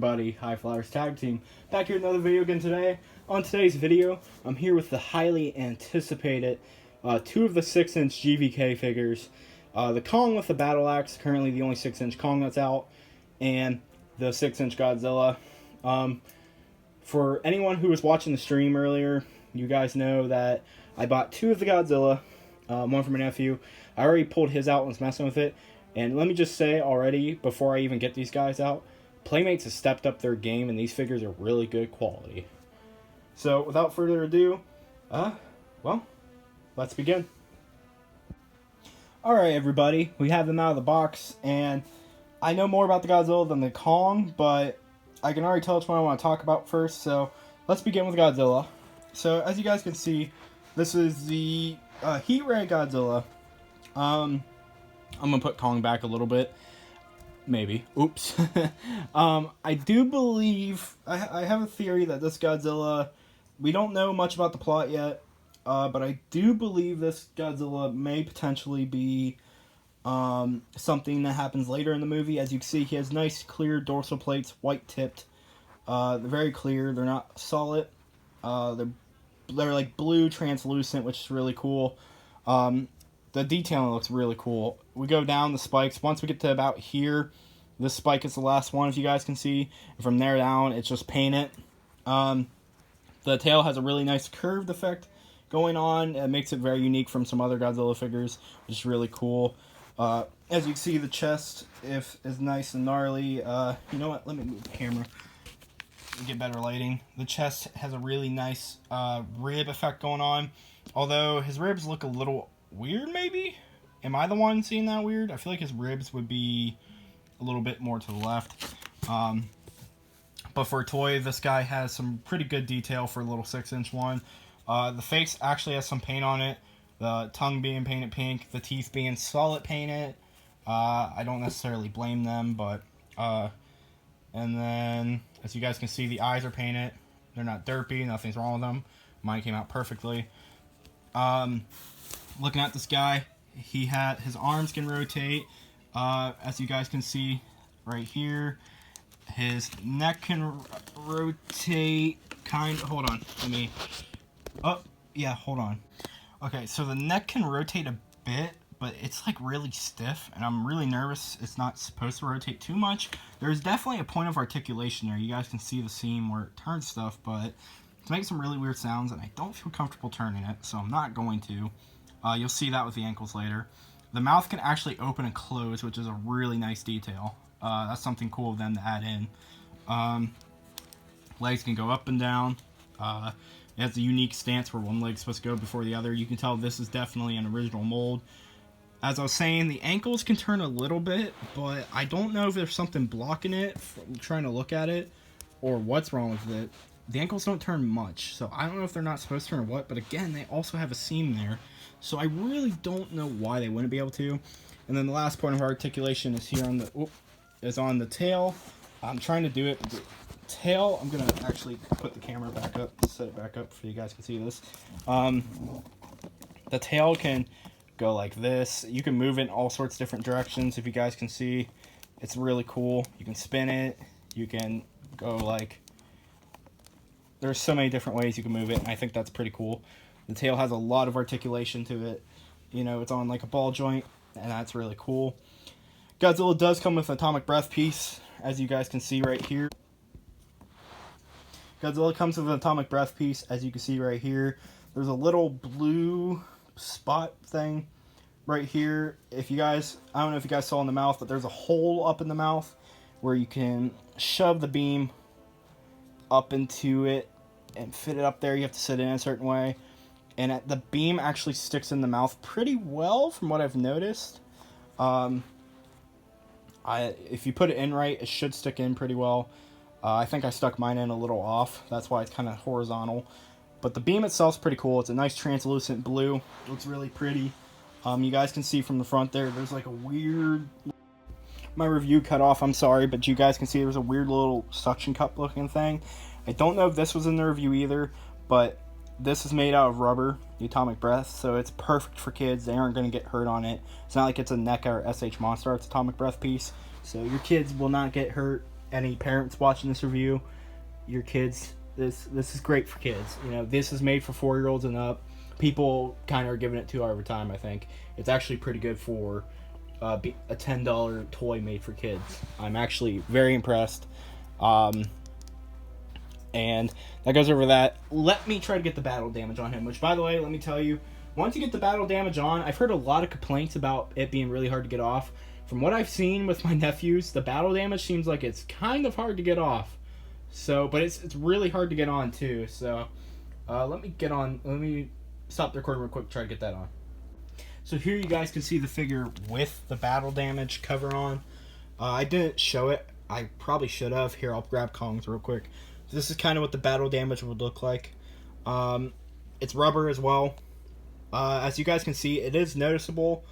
everybody? High Flyers Tag Team. Back here with another video again today. On today's video, I'm here with the highly anticipated 2 of the 6-inch GvK figures. The Kong with the battle axe, currently the only 6-inch Kong that's out, and the 6-inch Godzilla. For anyone who was watching the stream earlier, you guys know that I bought 2 of the Godzilla, one for my nephew. I already pulled his out and was messing with it. And let me just say already, before I even get these guys out, Playmates has stepped up their game, and these figures are really good quality. So, without further ado, well, let's begin. Alright, everybody, we have them out of the box, and I know more about the Godzilla than the Kong, but I can already tell which one I want to talk about first, so let's begin with Godzilla. So, as you guys can see, this is the Heat Ray Godzilla. I'm going to put Kong back a little bit. Maybe. Oops. I do believe... I have a theory that this Godzilla... We don't know much about the plot yet. But I do believe this Godzilla may potentially be something that happens later in the movie. As you can see, he has nice, clear dorsal plates, white-tipped. They're very clear. They're not solid. They're like blue, translucent, which is really cool. The detailing looks really cool. We go down the spikes. Once we get to about here, this spike is the last one, if you guys can see. And from there down, it's just painted. The tail has a really nice curved effect going on. It makes it very unique from some other Godzilla figures, which is really cool. As you can see, the chest is nice and gnarly. You know what? Let me move the camera to get better lighting. The chest has a really nice rib effect going on. Although his ribs look a little weird, maybe? Am I the one seeing that weird? I feel like his ribs would be a little bit more to the left. But for a toy, this guy has some pretty good detail for a little 6-inch one. The face actually has some paint on it. The tongue being painted pink, the teeth being solid painted. I don't necessarily blame them, but... and then, as you guys can see, the eyes are painted. They're not derpy, nothing's wrong with them. Mine came out perfectly. Looking at this guy, his arms can rotate, as you guys can see right here. His neck can rotate, hold on, hold on. Okay, so the neck can rotate a bit, but it's like really stiff, and I'm really nervous it's not supposed to rotate too much. There's definitely a point of articulation there. You guys can see the seam where it turns stuff, but it's making some really weird sounds, and I don't feel comfortable turning it, so I'm not going to. You'll see that with the ankles later. The mouth can actually open and close, which is a really nice detail. That's something cool of them to add in. Legs can go up and down. It has a unique stance where one leg's supposed to go before the other. You can tell this is definitely an original mold. As I was saying, the ankles can turn a little bit, but I don't know if there's something blocking it from trying to look at it or what's wrong with it. The ankles don't turn much, so I don't know if they're not supposed to turn or what, but again, they also have a seam there. So I really don't know why they wouldn't be able to. And then the last point of articulation is here on the tail. I'm trying to do it. The tail, I'm going to actually put the camera back up, set it back up so you guys can see this. The tail can go like this. You can move it in all sorts of different directions, if you guys can see. It's really cool. You can spin it. You can go like... There's so many different ways you can move it, and I think that's pretty cool. The tail has a lot of articulation to it. You know, it's on like a ball joint, and that's really cool. Godzilla does come with an atomic breath piece, as you guys can see right here. Godzilla comes with an atomic breath piece, as you can see right here. There's a little blue spot thing right here. If you guys, I don't know if you guys saw in the mouth, but there's a hole up in the mouth where you can shove the beam up into it and fit it up there. You have to sit in a certain way, and the beam actually sticks in the mouth pretty well from what I've noticed. If you put it in right, it should stick in pretty well. I think I stuck mine in a little off. That's why it's kind of horizontal. But the beam itself is pretty cool. It's a nice translucent blue. It looks really pretty. You guys can see from the front there's like a weird... My review cut off, I'm sorry, but you guys can see there's a weird little suction cup looking thing. I don't know if this was in the review either, but this is made out of rubber, the atomic breath, so it's perfect for kids. They aren't going to get hurt on it. It's not like it's a NECA or SH Monster, it's atomic breath piece, so your kids will not get hurt any parents watching this review, your kids, this is great for kids. You know, this is made for 4-year-olds and up. People kind of are giving it 2 hour time. I think it's actually pretty good for a $10 toy made for kids. I'm actually very impressed. And that goes over that. Let me try to get the battle damage on him, which, by the way, let me tell you, once you get the battle damage on, I've heard a lot of complaints about it being really hard to get off. From what I've seen with my nephews, the battle damage seems like it's kind of hard to get off. So, but it's really hard to get on too. So, let me stop the recording real quick, try to get that on. So here you guys can see the figure with the battle damage cover on. I didn't show it. I probably should have. Here, I'll grab Kong's real quick. So this is kind of what the battle damage would look like. It's rubber as well. As you guys can see, it is noticeable,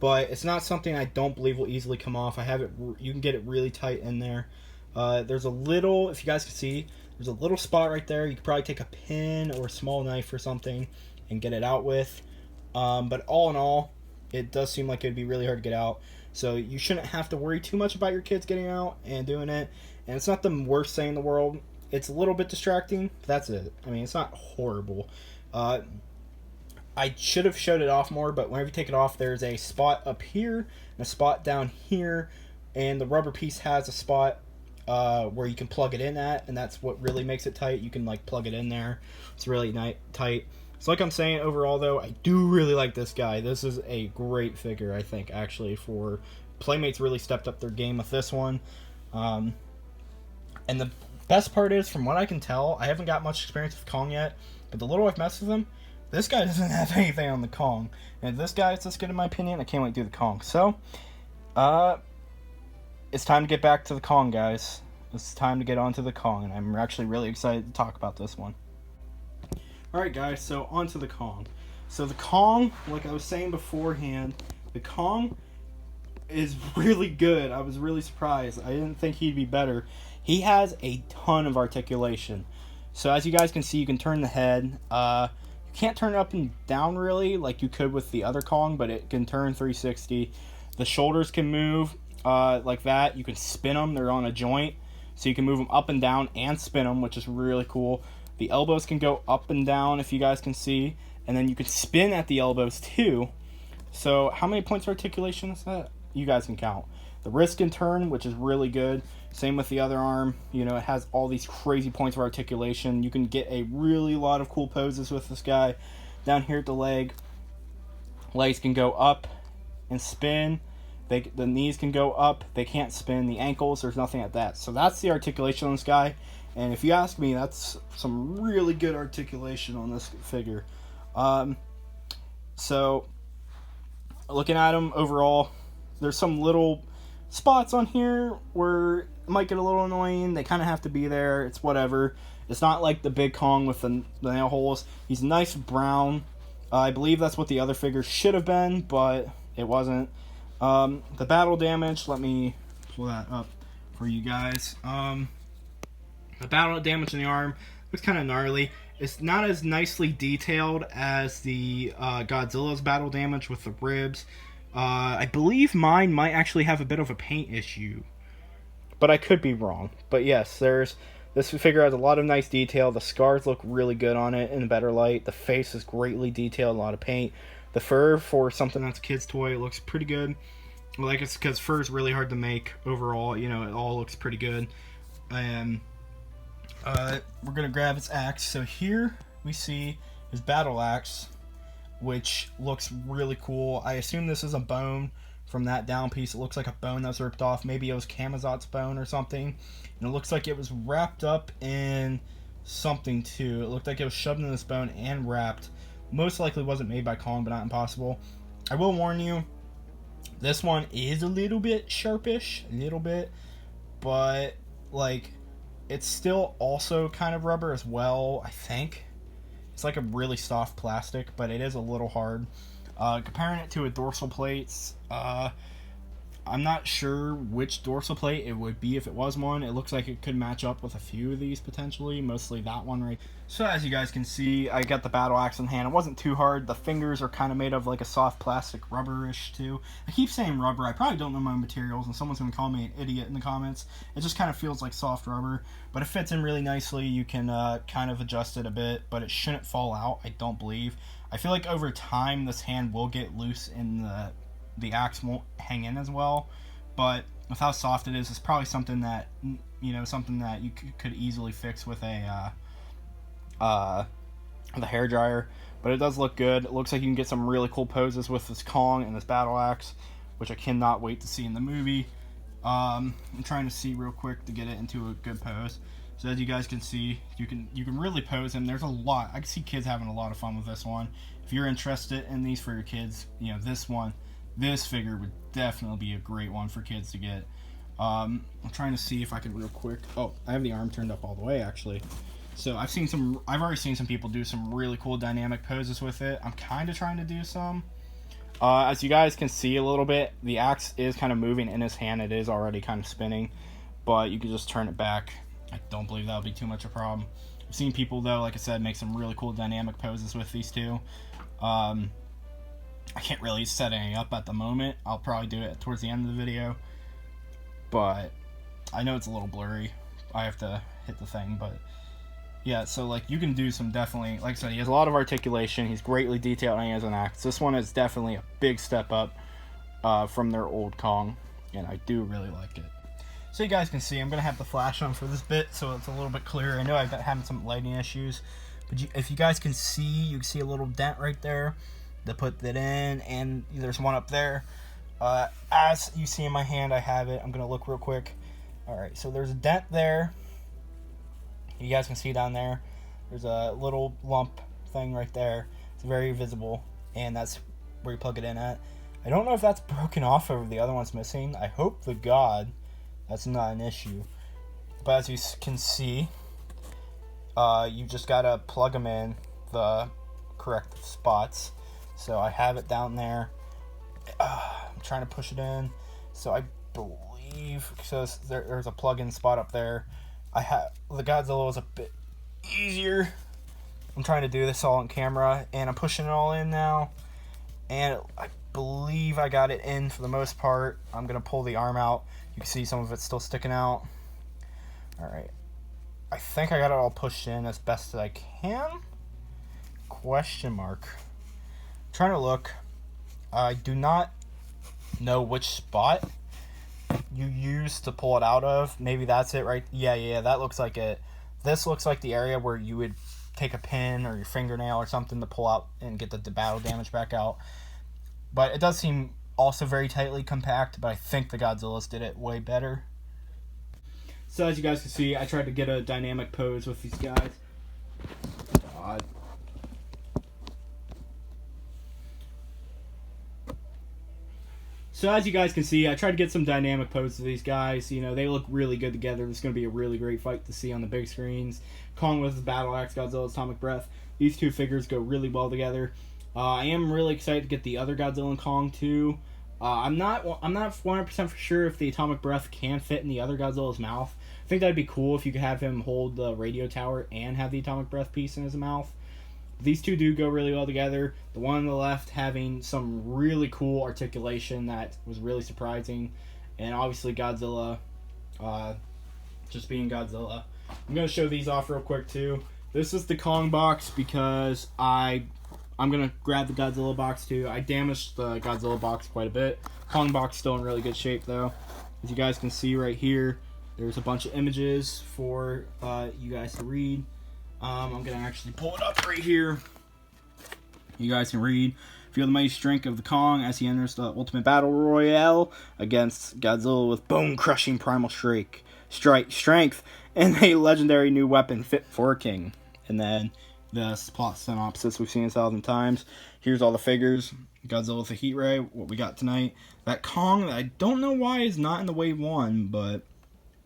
but it's not something I don't believe will easily come off. I have it. You can get it really tight in there. There's a little, if you guys can see, there's a little spot right there. You could probably take a pin or a small knife or something and get it out with. But all in all, it does seem like it'd be really hard to get out. So you shouldn't have to worry too much about your kids getting out and doing it. And it's not the worst thing in the world. It's a little bit distracting, but that's it. I mean, it's not horrible. I should have showed it off more, but whenever you take it off, there's a spot up here and a spot down here, and the rubber piece has a spot where you can plug it in at, and that's what really makes it tight. You can like plug it in there. It's really tight. So like I'm saying, overall though, I do really like this guy. This is a great figure, I think, actually. For Playmates really stepped up their game with this one. And the best part is, from what I can tell, I haven't got much experience with Kong yet, but the little I've messed with him, this guy doesn't have anything on the Kong. And if this guy is this good in my opinion, I can't wait to do the Kong. So, it's time to get back to the Kong, guys. It's time to get on to the Kong, and I'm actually really excited to talk about this one. Alright guys, so on to the Kong. So the Kong, like I was saying beforehand, the Kong is really good. I was really surprised. I didn't think he'd be better. He has a ton of articulation. So as you guys can see, you can turn the head. You can't turn it up and down really like you could with the other Kong, but it can turn 360. The shoulders can move like that. You can spin them. They're on a joint. So you can move them up and down and spin them, which is really cool. The elbows can go up and down, if you guys can see. And then you can spin at the elbows too. So how many points of articulation is that? You guys can count. The wrist can turn, which is really good. Same with the other arm. You know, it has all these crazy points of articulation. You can get a really lot of cool poses with this guy. Down here at the leg, legs can go up and spin. The knees can go up. They can't spin. The ankles, there's nothing at that. So that's the articulation on this guy. And if you ask me, that's some really good articulation on this figure. So looking at him overall, there's some little spots on here where it might get a little annoying. They kind of have to be there. It's whatever. It's not like the big Kong with the nail holes. He's nice brown. I believe that's what the other figure should have been, but it wasn't. The battle damage, let me pull that up for you guys. The battle damage in the arm looks kind of gnarly. It's not as nicely detailed as the Godzilla's battle damage with the ribs. I believe mine might actually have a bit of a paint issue, but I could be wrong. But yes, this figure has a lot of nice detail. The scars look really good on it in a better light. The face is greatly detailed, a lot of paint. The fur, for something that's a kid's toy, it looks pretty good. Like, it's because fur is really hard to make overall. You know, it all looks pretty good. And we're going to grab his axe. So here we see his battle axe, which looks really cool. I assume this is a bone from that down piece. It looks like a bone that was ripped off. Maybe it was Kamazot's bone or something. And it looks like it was wrapped up in something too. It looked like it was shoved in this bone and wrapped. Most likely wasn't made by Kong, but not impossible. I will warn you, this one is a little bit sharpish. A little bit. But, like, it's still also kind of rubber as well, I think. It's like a really soft plastic, but it is a little hard. Comparing it to a dorsal plates, I'm not sure which dorsal plate it would be if it was one. It looks like it could match up with a few of these potentially, mostly that one right. So as you guys can see, I got the battle axe in hand. It wasn't too hard. The fingers are kind of made of like a soft plastic rubberish too. I keep saying rubber. I probably don't know my materials, and someone's going to call me an idiot in the comments. It just kind of feels like soft rubber, but it fits in really nicely. You can kind of adjust it a bit, but it shouldn't fall out, I don't believe. I feel like over time this hand will get loose and the axe won't hang in as well, but with how soft it is, it's probably something that you could easily fix with a hair dryer. But it does look good. It looks like you can get some really cool poses with this Kong and this battle axe, which I cannot wait to see in the movie. I'm trying to see real quick to get it into a good pose. So as you guys can see, you can really pose him. There's a lot. I can see kids having a lot of fun with this one. If you're interested in these for your kids, this figure would definitely be a great one for kids to get. I'm trying to see if I can real quick. Oh, I have the arm turned up all the way actually. So I've already seen some people do some really cool dynamic poses with it. I'm kind of trying to do some. As you guys can see a little bit, the axe is kind of moving in his hand. It is already kind of spinning, but you can just turn it back. I don't believe that'll be too much of a problem. I've seen people though, like I said, make some really cool dynamic poses with these two. I can't really set any up at the moment. I'll probably do it towards the end of the video, but I know it's a little blurry. I have to hit the thing, but yeah, so like you can do some definitely, like I said, he has a lot of articulation. He's greatly detailed and he has an axe. This one is definitely a big step up from their old Kong, and I do really like it. So you guys can see, I'm going to have the flash on for this bit so it's a little bit clearer. I know I've been having some lighting issues, but if you guys can see, you can see a little dent right there to put that in, and there's one up there. As you see in my hand, I have it. I'm going to look real quick. Alright, so there's a dent there. You guys can see down there. There's a little lump thing right there. It's very visible, and that's where you plug it in at. I don't know if that's broken off or the other one's missing. I hope to God that's not an issue. But as you can see, you just gotta plug them in the correct spots. So I have it down there. I'm trying to push it in. So I believe, so there's a plug-in spot up there. The Godzilla was a bit easier. I'm trying to do this all on camera, and I'm pushing it all in now. And I believe I got it in for the most part. I'm gonna pull the arm out. You can see some of it's still sticking out. Alright. I think I got it all pushed in as best as I can. Question mark. I'm trying to look. I do not know which spot you use to pull it out of. Maybe that's it, right? Yeah, that looks like it. This looks like the area where you would take a pin or your fingernail or something to pull out and get the battle damage back out. But it does seem also very tightly compact, but I think the Godzillas did it way better. So as you guys can see, I tried to get a dynamic pose with these guys. God. So as you guys can see, I tried to get some dynamic poses with these guys. You know, they look really good together. This is going to be a really great fight to see on the big screens. Kong with his battle axe, Godzilla's atomic breath. These two figures go really well together. I am really excited to get the other Godzilla and Kong too. I'm not 100% for sure if the atomic breath can fit in the other Godzilla's mouth. I think that'd be cool if you could have him hold the radio tower and have the atomic breath piece in his mouth. These two do go really well together. The one on the left having some really cool articulation that was really surprising, and obviously Godzilla, just being Godzilla. I'm gonna show these off real quick too. This is the Kong box because I'm going to grab the Godzilla box too. I damaged the Godzilla box quite a bit. Kong box still in really good shape though. As you guys can see right here, there's a bunch of images for you guys to read. I'm going to actually pull it up right here. You guys can read. Feel the mighty strength of the Kong as he enters the ultimate battle royale against Godzilla with bone-crushing primal strength, and a legendary new weapon fit for a king. And then the plot synopsis we've seen 1,000 times. Here's all the figures. Godzilla with a heat ray, what we got tonight. That Kong, I don't know why is not in the wave 1, but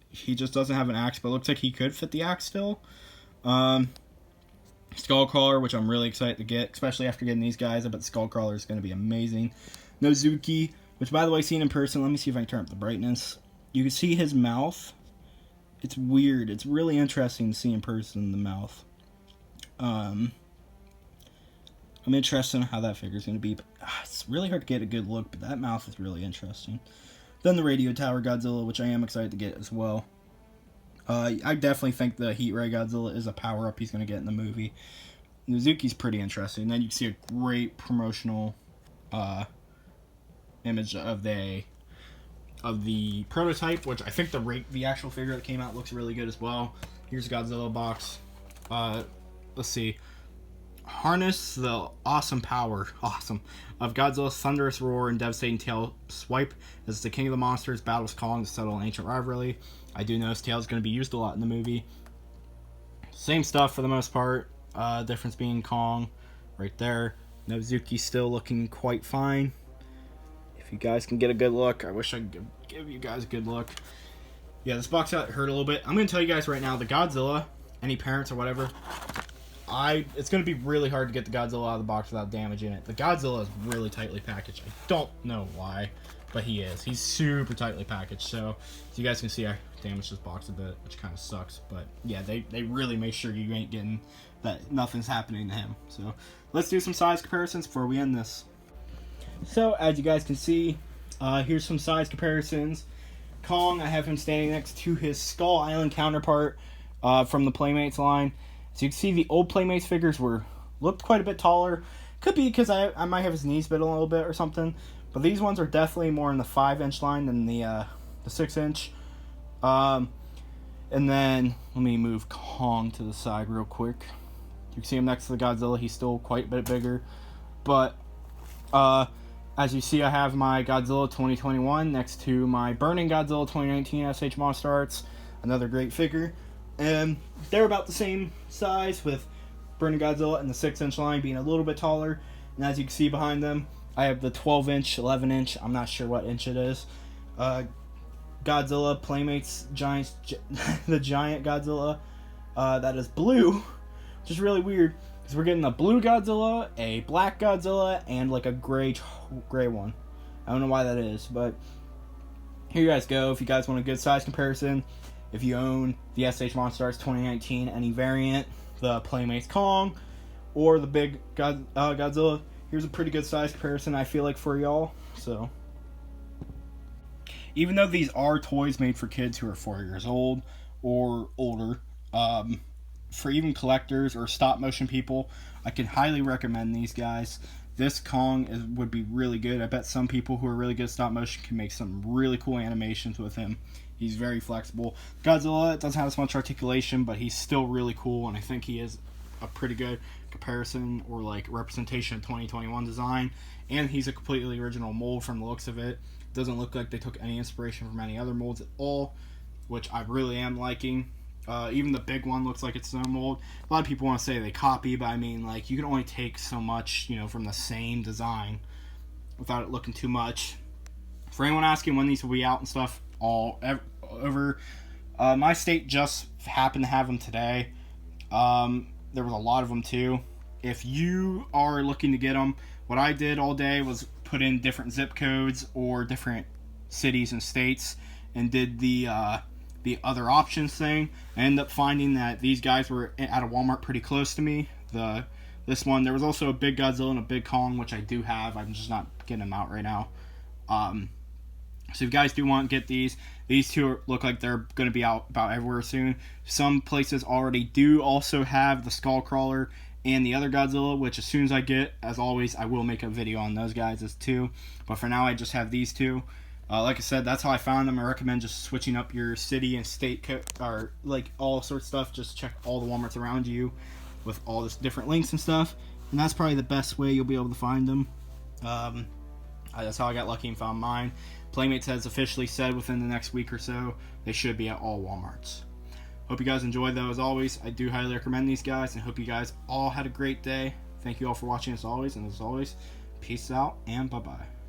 he just doesn't have an axe, but it looks like he could fit the axe still. Skullcrawler, which I'm really excited to get, especially after getting these guys. I bet Skullcrawler is going to be amazing. Nozuki, which, by the way, seen in person, let me see if I can turn up the brightness. You can see his mouth. It's weird. It's really interesting to see in person, the mouth. I'm interested in how that figure's going to be. But, it's really hard to get a good look, but that mouth is really interesting. Then the Radio Tower Godzilla, which I am excited to get as well. I definitely think the Heat Ray Godzilla is a power-up he's going to get in the movie. Mizuki's pretty interesting. Then you can see a great promotional image of the prototype, which I think the actual figure that came out looks really good as well. Here's a Godzilla box. Let's see. Harness the awesome power of Godzilla's thunderous roar and devastating tail swipe as the king of the monsters battles Kong to settle an ancient rivalry. I do notice tail is going to be used a lot in the movie. Same stuff for the most part. Difference being Kong right there. Mizuki's still looking quite fine. If you guys can get a good look, I wish I could give you guys a good look. Yeah, this box out hurt a little bit. I'm going to tell you guys right now, the Godzilla, any parents or whatever, it's going to be really hard to get the Godzilla out of the box without damaging it. The Godzilla is really tightly packaged. I don't know why, but he is. He's super tightly packaged. So, as you guys can see, I damaged this box a bit, which kind of sucks. But, yeah, they really make sure you ain't getting that nothing's happening to him. So, let's do some size comparisons before we end this. So, as you guys can see, here's some size comparisons. Kong, I have him standing next to his Skull Island counterpart from the Playmates line. So you can see the old Playmates figures looked quite a bit taller. Could be because I might have his knees bit a little bit or something. But these ones are definitely more in the 5-inch line than the 6-inch. And then, let me move Kong to the side real quick. You can see him next to the Godzilla. He's still quite a bit bigger. But, as you see, I have my Godzilla 2021 next to my Burning Godzilla 2019 SH Monster Arts. Another great figure. And they're about the same size, with Burning Godzilla and the 6-inch line being a little bit taller. And as you can see behind them, I have the 12-inch, 11-inch, I'm not sure what inch it is, Godzilla Playmates the Giant Godzilla that is blue, which is really weird, because we're getting a blue Godzilla, a black Godzilla, and like a gray one. I don't know why that is, but here you guys go. If you guys want a good size comparison, if you own the SH Monster Arts 2019, any variant, the Playmates Kong, or the big Godzilla, here's a pretty good size comparison, I feel like, for y'all. So, even though these are toys made for kids who are 4 years old or older, for even collectors or stop motion people, I can highly recommend these guys. This Kong would be really good. I bet some people who are really good at stop motion can make some really cool animations with him. He's very flexible. Godzilla doesn't have as much articulation, but he's still really cool, and I think he is a pretty good comparison or like representation of 2021 design. And he's a completely original mold from the looks of it. Doesn't look like they took any inspiration from any other molds at all, which I really am liking. Even the big one looks like it's its own mold. A lot of people want to say they copy, but I mean, like, you can only take so much, from the same design without it looking too much. For anyone asking when these will be out and stuff, all over, my state just happened to have them today. There was a lot of them too. If you are looking to get them, what I did all day was put in different zip codes or different cities and states and did the other options thing. I ended up finding that these guys were at a Walmart pretty close to me. This one, there was also a big Godzilla and a big Kong, which I do have. I'm just not getting them out right now. So if you guys do want to get these two look like they're going to be out about everywhere soon. Some places already do also have the Skullcrawler and the other Godzilla, which as soon as I get, as always, I will make a video on those guys as too. But for now, I just have these two. Like I said, that's how I found them. I recommend just switching up your city and state code, or like all sorts of stuff. Just check all the Walmarts around you with all this different links and stuff. And that's probably the best way you'll be able to find them. That's how I got lucky and found mine. Playmates has officially said within the next week or so they should be at all Walmarts. Hope you guys enjoyed, though. As always, I do highly recommend these guys, and hope you guys all had a great day. Thank you all for watching as always, and as always, peace out and bye-bye.